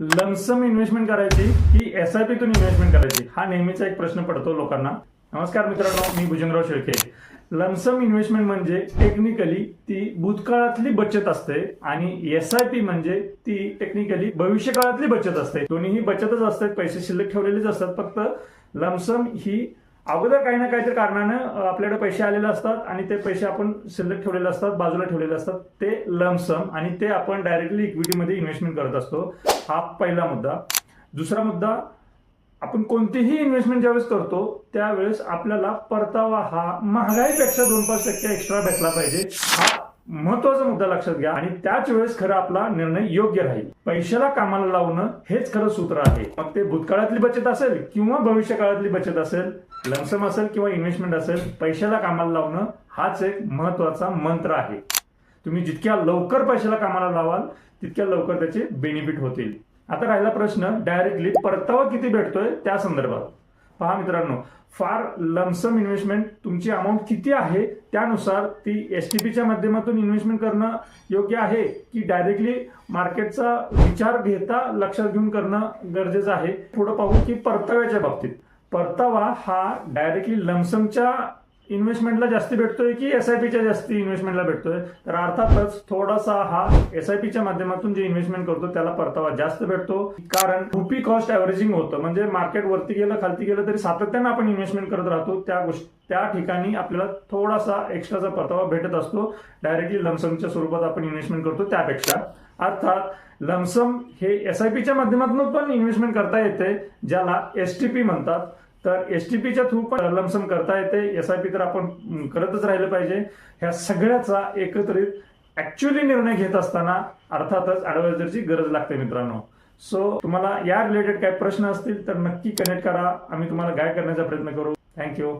Lump sum investment करायची की SIP तून इन्व्हेस्टमेंट करायची, हा नेहमीचा एक प्रश्न पडतो लोकांना. नमस्कार मित्रांनो, मी भुजंगराव शेळके. लमसम इन्व्हेस्टमेंट म्हणजे टेक्निकली ती भूतकाळातली बचत असते आणि SIP म्हणजे ती टेक्निकली भविष्यकाळातली बचत असते. दोन्हीही बचतच असतात, पैसे शिल्लक ठेवलेलेच असतात. फक्त लमसम ही अगोदर काही ना काहीतरी कारणानं आपल्याकडे पैसे आलेले असतात आणि ते पैसे आपण शिल्लक ठेवलेले असतात, बाजूला ठेवलेले असतात, ते लमसम, आणि ते आपण डायरेक्टली इक्विटीमध्ये इन्व्हेस्टमेंट करत असतो. हा पहिला मुद्दा. दुसरा मुद्दा, आपण कोणतीही इन्व्हेस्टमेंट ज्यावेळेस करतो त्यावेळेस आपल्याला परतावा हा महागाईपेक्षा 2-5% एक्स्ट्रा भेटला पाहिजे. हा महत्वाचा मुद्दा लक्षात घ्या आणि त्याच वेळेस खरं आपला निर्णय योग्य राहील. पैशाला कामाला लावणं हेच खरं सूत्र आहे. मग ते भूतकाळातली बचत असेल किंवा भविष्यकाळातली बचत असेल, लमसम असेल किंवा इन्व्हेस्टमेंट असेल, पैशाला कामाला लावणं हाच एक महत्वाचा मंत्र आहे. तुम्ही जितक्या लवकर पैशाला कामाला लावाल तितक्या लवकर त्याचे बेनिफिट होतील. आता राहिला प्रश्न डायरेक्टली परतावा किती भेटतोय त्या संदर्भात. पहा मित्रांनो, फार लमसम इन्व्हेस्टमेंट तुमची अमाऊंट किती आहे त्यानुसार ती STPच्या माध्यमातून इन्व्हेस्टमेंट करणं योग्य आहे की डायरेक्टली मार्केटचा विचार घेता लक्षात घेऊन करणं गरजेचं आहे. पुढे पाहू की परताव्याच्या बाबतीत परतावा हा डायरेक्टली लमसमच्या इन्व्हेस्टमेंटला जास्ती भेटतोय की SIPच्या जास्ती इन्व्हेस्टमेंटला भेटतोय. तर अर्थातच थोडासा हा SIPच्या माध्यमातून जे इन्व्हेस्टमेंट करतो त्याला परतावा जास्त भेटतो, कारण रुपी कॉस्ट ॲव्हरेजिंग होतं. म्हणजे मार्केट वरती गेलं खालती गेलं तरी सातत्यानं आपण इन्व्हेस्टमेंट करत राहतो, त्या ठिकाणी आपल्याला थोडासा एक्स्ट्राचा परतावा भेटत असतो डायरेक्टली लमसमच्या स्वरूपात आपण इन्व्हेस्टमेंट करतो त्यापेक्षा. अर्थात लमसम हे SIPच्या माध्यमातून पण इन्व्हेस्टमेंट करता येते, ज्याला STP म्हणतात. तर STPच्या थ्रू पण लमसम करता येते, SIP तर आपण करतच राहिलं पाहिजे. ह्या सगळ्याचा एकत्रित ऍक्च्युअली निर्णय घेत असताना अर्थातच ऍडवायझरची गरज लागते मित्रांनो. सो तुम्हाला या रिलेटेड काही प्रश्न असतील तर नक्की कनेक्ट करा, आम्ही तुम्हाला गाईड करण्याचा प्रयत्न करू. थँक्यू.